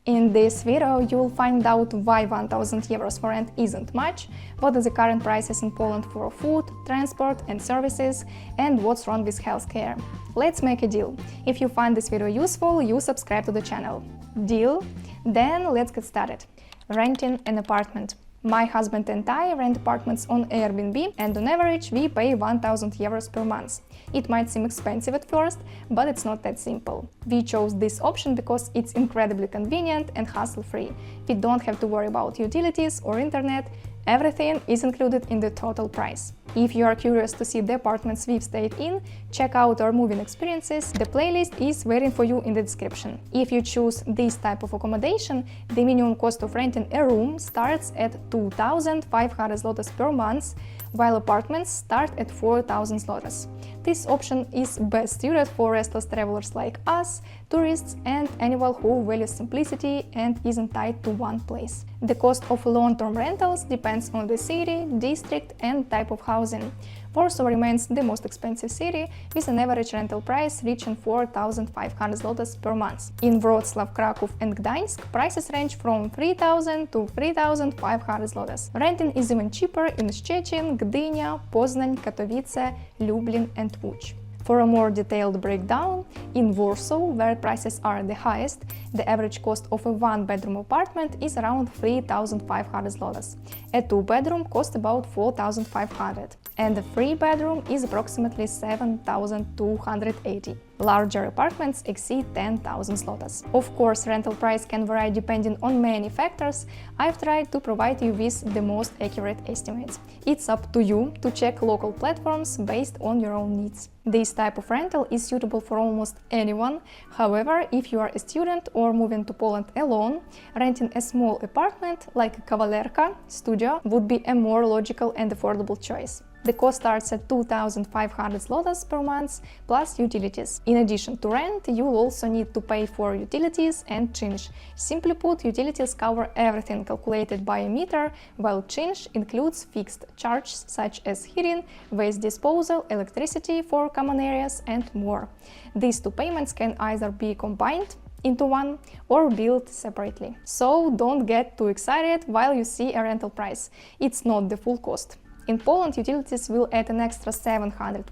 In this video you'll find out why 1000 euros for rent isn't much, what are the current prices in Poland for food, transport and services, and what's wrong with healthcare. Let's make a deal. If you find this video useful, you subscribe to the channel. Deal? Then let's get started. Renting an apartment. My husband and I rent apartments on Airbnb, and on average we pay 1000 euros per month. It might seem expensive at first, but it's not that simple. We chose this option because it's incredibly convenient and hassle-free. We don't have to worry about utilities or internet. Everything is included in the total price. If you are curious to see the apartments we've stayed in, check out our moving experiences. The playlist is waiting for you in the description. If you choose this type of accommodation, the minimum cost of renting a room starts at 2,500 zlotys per month, while apartments start at 4,000 zlotys. This option is best suited for restless travelers like us, tourists and anyone who values simplicity and isn't tied to one place. The cost of long-term rentals depends on the city, district and type of housing. Warsaw remains the most expensive city, with an average rental price reaching 4,500 zlotys per month. In Wrocław, Kraków and Gdańsk, prices range from 3,000 to 3,500 zlotys. Renting is even cheaper in Szczecin, Gdynia, Poznań, Katowice, Lublin and Łódź. For a more detailed breakdown, in Warsaw, where prices are the highest, the average cost of a one-bedroom apartment is around 3,500 zlotys. A two-bedroom costs about 4,500, and a three-bedroom is approximately 7,280. Larger apartments exceed 10,000 zlotys. Of course, rental price can vary depending on many factors. I've tried to provide you with the most accurate estimates. It's up to you to check local platforms based on your own needs. This type of rental is suitable for almost anyone. However, if you are a student or moving to Poland alone, renting a small apartment like a kawalerka studio would be a more logical and affordable choice. The cost starts at 2,500 zlotys per month plus utilities. In addition to rent, you'll also need to pay for utilities and czynsz. Simply put, utilities cover everything calculated by a meter, while czynsz includes fixed charges such as heating, waste disposal, electricity for common areas and more. These two payments can either be combined into one or billed separately. So don't get too excited while you see a rental price. It's not the full cost. In Poland, utilities will add an extra 1,200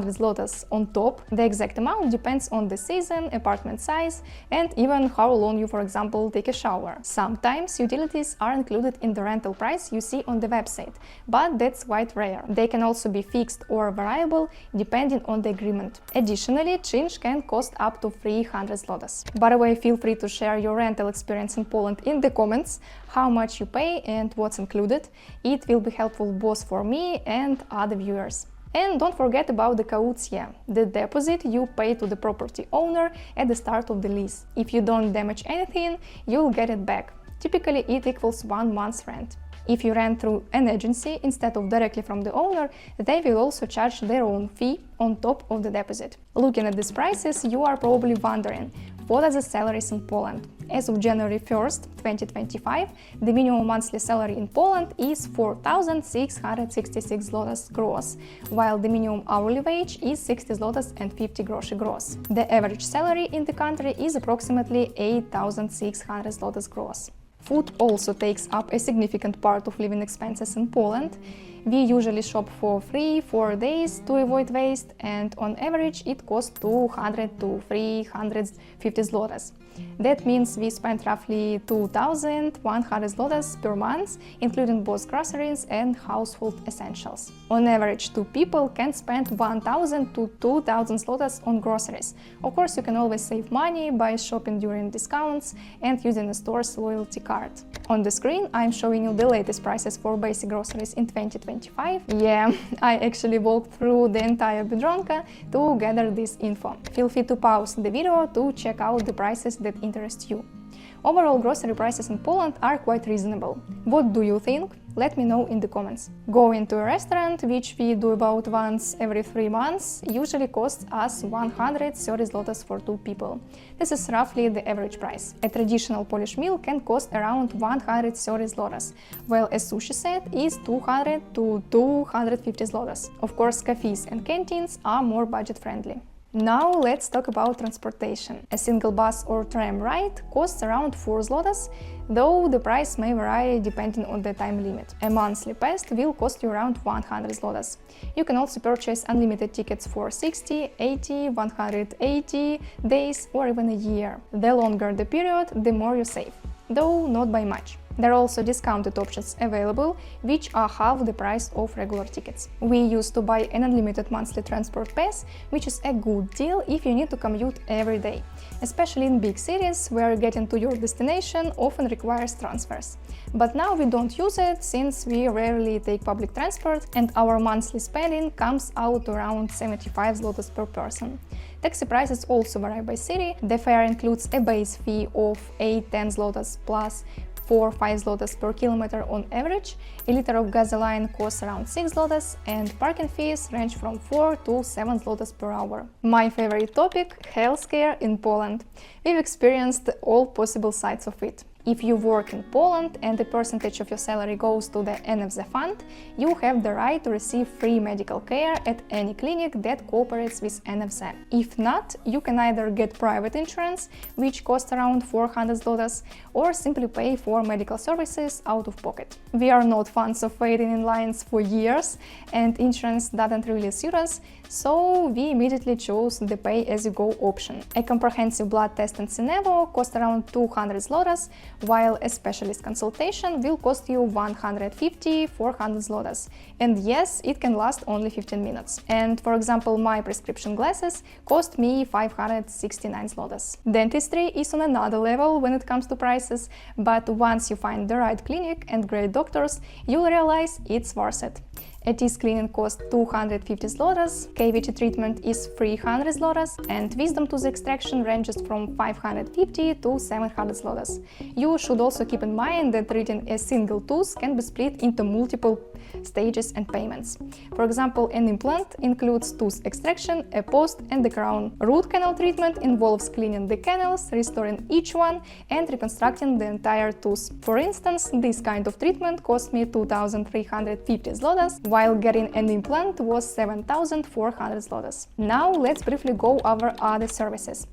zlotys on top. The exact amount depends on the season, apartment size, and even how long you, for example, take a shower. Sometimes utilities are included in the rental price you see on the website, but that's quite rare. They can also be fixed or variable, depending on the agreement. Additionally, czynsz can cost up to 300 zlotys. By the way, feel free to share your rental experience in Poland in the comments, how much you pay and what's included. It will be helpful both for me and other viewers. And don't forget about the kaucja, the deposit you pay to the property owner at the start of the lease. If you don't damage anything, you'll get it back. Typically, it equals 1 month's rent. If you rent through an agency instead of directly from the owner, they will also charge their own fee on top of the deposit. Looking at these prices, you are probably wondering, what are the salaries in Poland? As of January 1st, 2025, the minimum monthly salary in Poland is 4,666 zlotys gross, while the minimum hourly wage is 60 zlotys and 50 groszy gross. The average salary in the country is approximately 8,600 zlotys gross. Food also takes up a significant part of living expenses in Poland. We usually shop for 3-4 days to avoid waste, and on average it costs 200 to 350 zlotys. That means we spend roughly 2,100 zlotys per month, including both groceries and household essentials. On average, two people can spend 1,000 to 2,000 zlotys on groceries. Of course, you can always save money by shopping during discounts and using the store's loyalty card. On the screen, I'm showing you the latest prices for basic groceries in 2025. Yeah, I actually walked through the entire Biedronka to gather this info. Feel free to pause the video to check out the prices that interest you. Overall, grocery prices in Poland are quite reasonable. What do you think? Let me know in the comments. Going to a restaurant, which we do about once every 3 months, usually costs us 130 zlotys for 2 people. This is roughly the average price. A traditional Polish meal can cost around 130 zlotys, while a sushi set is 200 to 250 zlotys. Of course, cafes and canteens are more budget-friendly. Now let's talk about transportation. A single bus or tram ride costs around 4 zlotys, though the price may vary depending on the time limit. A monthly pass will cost you around 100 zlotys. You can also purchase unlimited tickets for 60, 80, 180 days or even a year. The longer the period, the more you save, though not by much. There are also discounted options available, which are half the price of regular tickets. We used to buy an unlimited monthly transport pass, which is a good deal if you need to commute every day, especially in big cities where getting to your destination often requires transfers. But now we don't use it since we rarely take public transport and our monthly spending comes out around 75 zlotys per person. Taxi prices also vary by city. The fare includes a base fee of 8-10 zlotys plus 4-5 zlotys per kilometer on average. A liter of gasoline costs around 6 zlotys and parking fees range from 4 to 7 zlotys per hour. My favorite topic, healthcare in Poland. We've experienced all possible sides of it. If you work in Poland and a percentage of your salary goes to the NFZ fund, you have the right to receive free medical care at any clinic that cooperates with NFZ. If not, you can either get private insurance, which costs around 400 zlotys, or simply pay for medical services out of pocket. We are not fans of waiting in lines for years, and insurance doesn't really suit us, so we immediately chose the pay-as-you-go option. A comprehensive blood test in Sinevo costs around 200 zlotys, while a specialist consultation will cost you 150-400 zlotys. And yes, it can last only 15 minutes. And for example, my prescription glasses cost me 569 zlotys. Dentistry is on another level when it comes to prices, but once you find the right clinic and great doctors, you'll realize it's worth it. A teeth cleaning costs 250 zlotys, cavity treatment is 300 zlotys, and wisdom tooth extraction ranges from 550 to 700 zlotys. You should also keep in mind that treating a single tooth can be split into multiple stages and payments. For example, an implant includes tooth extraction, a post, and the crown. Root canal treatment involves cleaning the canals, restoring each one, and reconstructing the entire tooth. For instance, this kind of treatment cost me 2,350 zlotys, while getting an implant was 7,400 zlotys. Now let's briefly go over other services.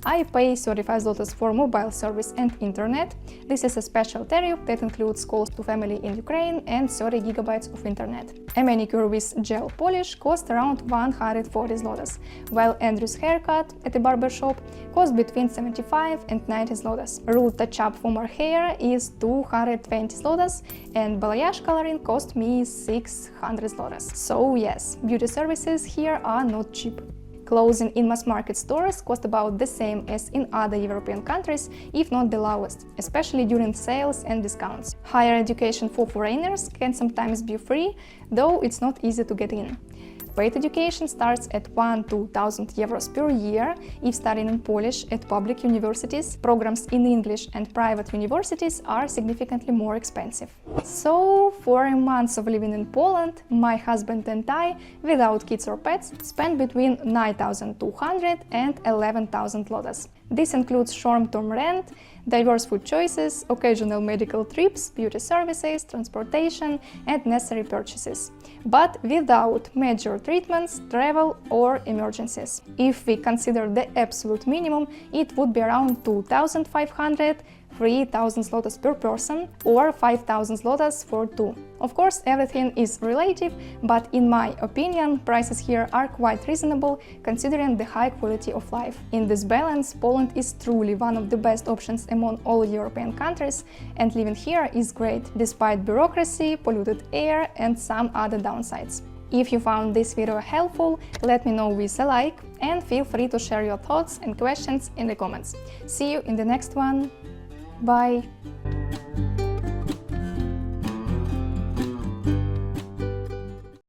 I pay 35 zlotys for mobile service and internet. This is a special tariff that includes calls to family in Ukraine and 30 gigabytes of internet. A manicure with gel polish costs around 140 zlotys, while Andrew's haircut at a barber shop costs between 75 and 90 zlotys. Rule touch-up for more hair is 220 zlotys, and balayage coloring cost me 600 zlotys. So yes, beauty services here are not cheap. Clothing in mass market stores cost about the same as in other European countries, if not the lowest, especially during sales and discounts. Higher education for foreigners can sometimes be free, though it's not easy to get in. Paid education starts at 1,000 euros per year if studying in Polish at public universities. Programs in English and private universities are significantly more expensive. So, for a month of living in Poland, my husband and I, without kids or pets, spent between 9,200 and 11,000 zlotys. This includes short-term rent, diverse food choices, occasional medical trips, beauty services, transportation, and necessary purchases, but without major treatments, travel, or emergencies. If we consider the absolute minimum, it would be around 2,500, 3,000 zlotys per person, or 5,000 zlotys for two. Of course, everything is relative, but in my opinion, prices here are quite reasonable considering the high quality of life. In this balance, Poland is truly one of the best options among all European countries, and living here is great, despite bureaucracy, polluted air, and some other downsides. If you found this video helpful, let me know with a like, and feel free to share your thoughts and questions in the comments. See you in the next one. Bye!